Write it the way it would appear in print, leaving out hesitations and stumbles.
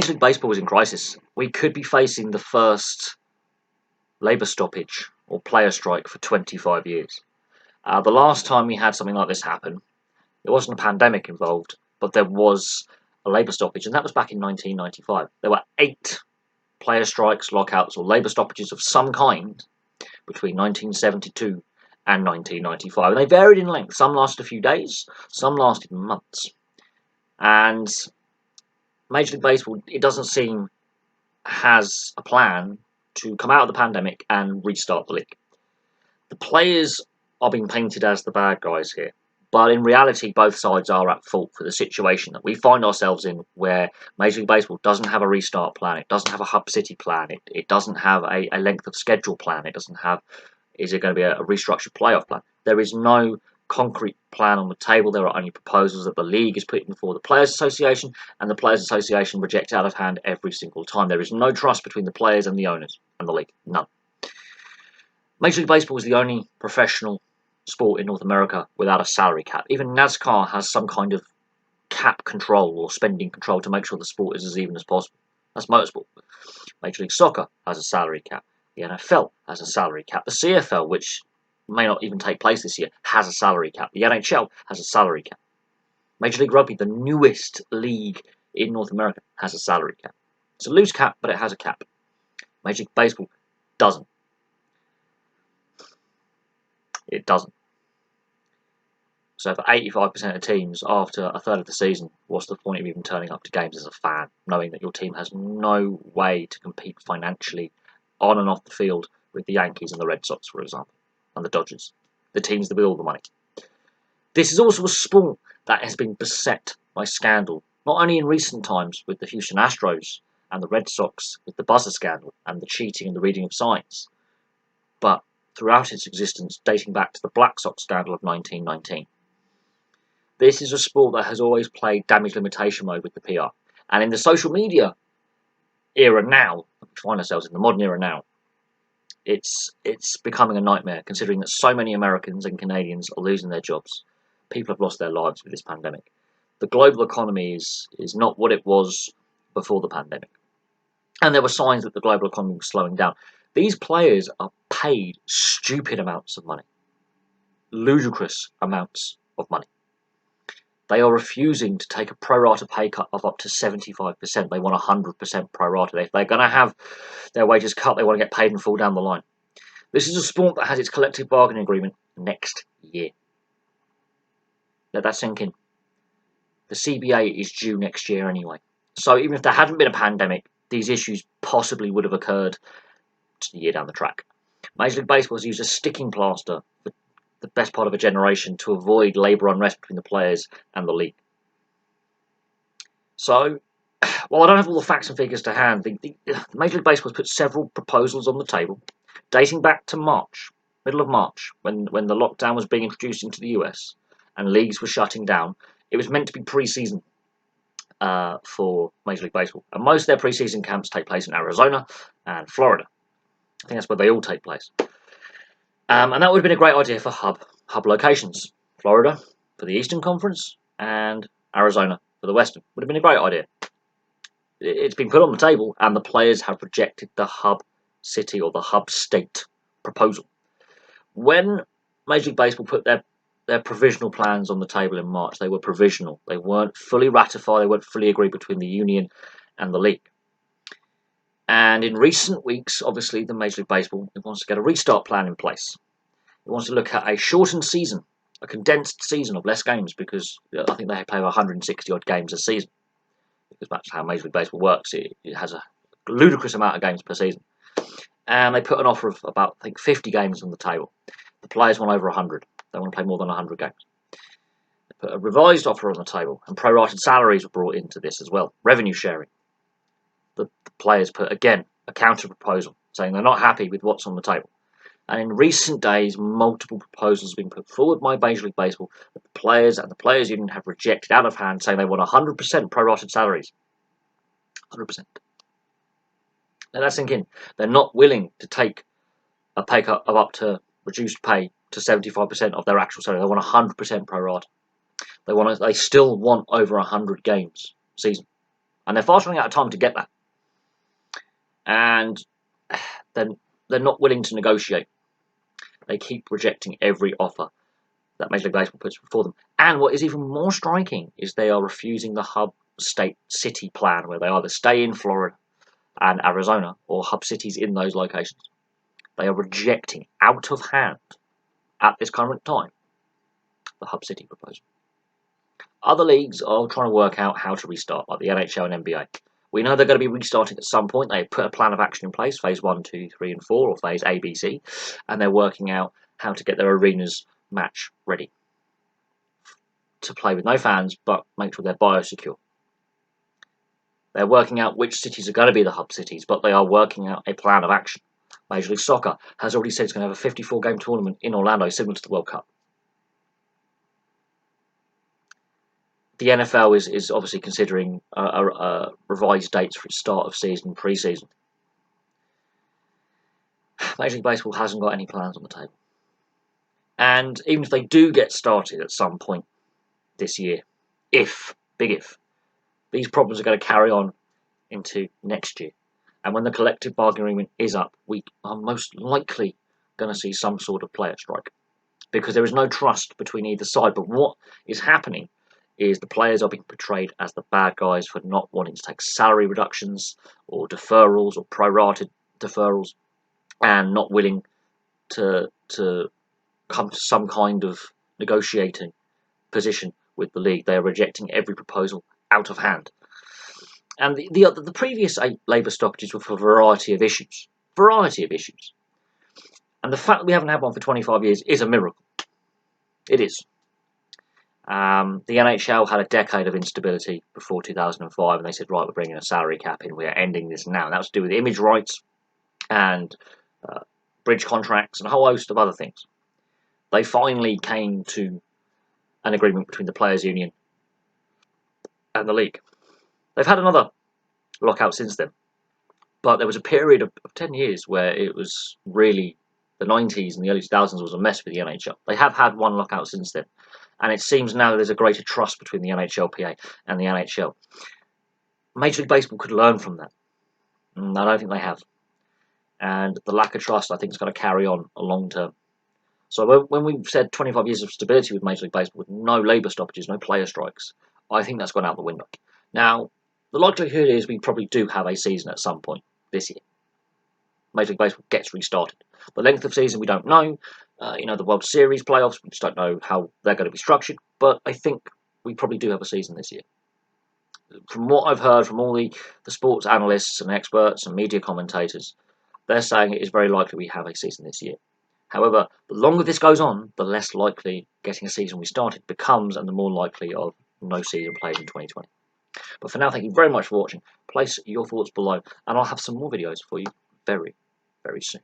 Major League Baseball was in crisis. We could be facing the first labour stoppage or player strike for 25 years. The last time we had something like this happen, there wasn't a pandemic involved, but there was a labour stoppage, and that was back in 1995. There were 8 player strikes, lockouts, or labour stoppages of some kind between 1972 and 1995, and they varied in length. Some lasted a few days, some lasted months. And Major League Baseball, it doesn't seem, has a plan to come out of the pandemic and restart the league. The players are being painted as the bad guys here, but in reality both sides are at fault for the situation that we find ourselves in, where Major League Baseball doesn't have a restart plan, it doesn't have a hub city plan, it doesn't have a length of schedule plan, it doesn't have, is it going to be a restructured playoff plan? There is no concrete plan on the table. There are only proposals that the league is putting before the Players Association, and the Players Association rejects out of hand every single time. There is no trust between the players and the owners and the league. None. Major League Baseball is the only professional sport in North America without a salary cap. Even NASCAR has some kind of cap control or spending control to make sure the sport is as even as possible. That's motorsport. Major League Soccer has a salary cap. The NFL has a salary cap. The CFL, which may not even take place this year, has a salary cap. The NHL has a salary cap. Major League Rugby, the newest league in North America, has a salary cap. It's a loose cap, but it has a cap. Major League Baseball doesn't. It doesn't. So for 85% of teams, after a third of the season, what's the point of even turning up to games as a fan, knowing that your team has no way to compete financially on and off the field with the Yankees and the Red Sox, for example, and the Dodgers, the teams that with all the money. This is also a sport that has been beset by scandal, not only in recent times with the Houston Astros and the Red Sox with the buzzer scandal and the cheating and the reading of signs, but throughout its existence, dating back to the Black Sox scandal of 1919. This is a sport that has always played damage limitation mode with the PR. And in the social media era now, we find ourselves in the modern era now, it's becoming a nightmare, considering that so many Americans and Canadians are losing their jobs. People have lost their lives with this pandemic. The global economy is not what it was before the pandemic. And there were signs that the global economy was slowing down. These players are paid stupid amounts of money. Ludicrous amounts of money. They are refusing to take a pro-rata pay cut of up to 75%. They want 100% pro-rata. If they're going to have their wages cut, they want to get paid in full down the line. This is a sport that has its collective bargaining agreement next year. Let that sink in. The CBA is due next year anyway. So even if there hadn't been a pandemic, these issues possibly would have occurred a year down the track. Major League Baseball has used a sticking plaster for the best part of a generation to avoid labour unrest between the players and the league. So, while I don't have all the facts and figures to hand, the Major League Baseball has put several proposals on the table, dating back to March, middle of March, when the lockdown was being introduced into the US and leagues were shutting down. It was meant to be pre-season for Major League Baseball, and most of their pre-season camps take place in Arizona and Florida. I think that's where they all take place. And that would have been a great idea for hub locations. Florida for the Eastern Conference and Arizona for the Western. Would have been a great idea. It's been put on the table, and the players have rejected the hub city or the hub state proposal. When Major League Baseball put their provisional plans on the table in March, they were provisional. They weren't fully ratified, they weren't fully agreed between the union and the league. And in recent weeks, obviously, the Major League Baseball wants to get a restart plan in place. It wants to look at a shortened season, a condensed season of less games, because I think they play 160-odd games a season. Because that's how Major League Baseball works. It has a ludicrous amount of games per season. And they put an offer of about, I think, 50 games on the table. The players want over 100. They want to play more than 100 games. They put a revised offer on the table, and prorated salaries were brought into this as well. Revenue sharing. The players put, again, a counter proposal, saying they're not happy with what's on the table. And in recent days, multiple proposals have been put forward by Major League Baseball that the players and the Players Union have rejected out of hand, saying they want 100% prorated salaries. 100%. Let that sink in. They're not willing to take a pay cut of up to reduced pay to 75% of their actual salary. They want 100% prorata. They still want over 100 games season. And they're fast running out of time to get that. And then they're not willing to negotiate. They keep rejecting every offer that Major League Baseball puts before them. And what is even more striking is they are refusing the hub state city plan, where they either stay in Florida and Arizona or hub cities in those locations. They are rejecting out of hand at this current time the hub city proposal. Other leagues are trying to work out how to restart, like the NHL and NBA. We know they're going to be restarting at some point. They put a plan of action in place, phase 1, 2, 3, and 4, or phase A, B, C, and they're working out how to get their arenas match ready to play with no fans, but make sure they're biosecure. They're working out which cities are going to be the hub cities, but they are working out a plan of action. Major League Soccer has already said it's going to have a 54-game tournament in Orlando, similar to the World Cup. The NFL is obviously considering revised dates for its start of season, pre-season. Major League Baseball hasn't got any plans on the table. And even if they do get started at some point this year, big if, these problems are going to carry on into next year. And when the collective bargaining agreement is up, we are most likely going to see some sort of player strike, because there is no trust between either side. But what is happening is the players are being portrayed as the bad guys for not wanting to take salary reductions or deferrals or prorated deferrals, and not willing to come to some kind of negotiating position with the league. They are rejecting every proposal out of hand. And the previous 8 labour stoppages were for a variety of issues. And the fact that we haven't had one for 25 years is a miracle. It is. The NHL had a decade of instability before 2005, and they said, right, we're bringing a salary cap in, we're ending this now. And that was to do with image rights and bridge contracts and a whole host of other things. They finally came to an agreement between the Players' Union and the league. They've had another lockout since then, but there was a period of 10 years where it was really, the 90s and the early 2000s was a mess with the NHL. They have had one lockout since then, and it seems now there's a greater trust between the NHLPA and the NHL. Major League Baseball could learn from that. I don't think they have. And the lack of trust, I think, is going to carry on a long term. So when we've said 25 years of stability with Major League Baseball, with no labour stoppages, no player strikes, I think that's gone out the window. Now, the likelihood is we probably do have a season at some point this year. Major League Baseball gets restarted. The length of season, we don't know. The World Series playoffs, we just don't know how they're going to be structured. But I think we probably do have a season this year. From what I've heard from all the sports analysts and experts and media commentators, they're saying it is very likely we have a season this year. However, the longer this goes on, the less likely getting a season restarted becomes, and the more likely of no season played in 2020. But for now, thank you very much for watching. Place your thoughts below, and I'll have some more videos for you very, very soon.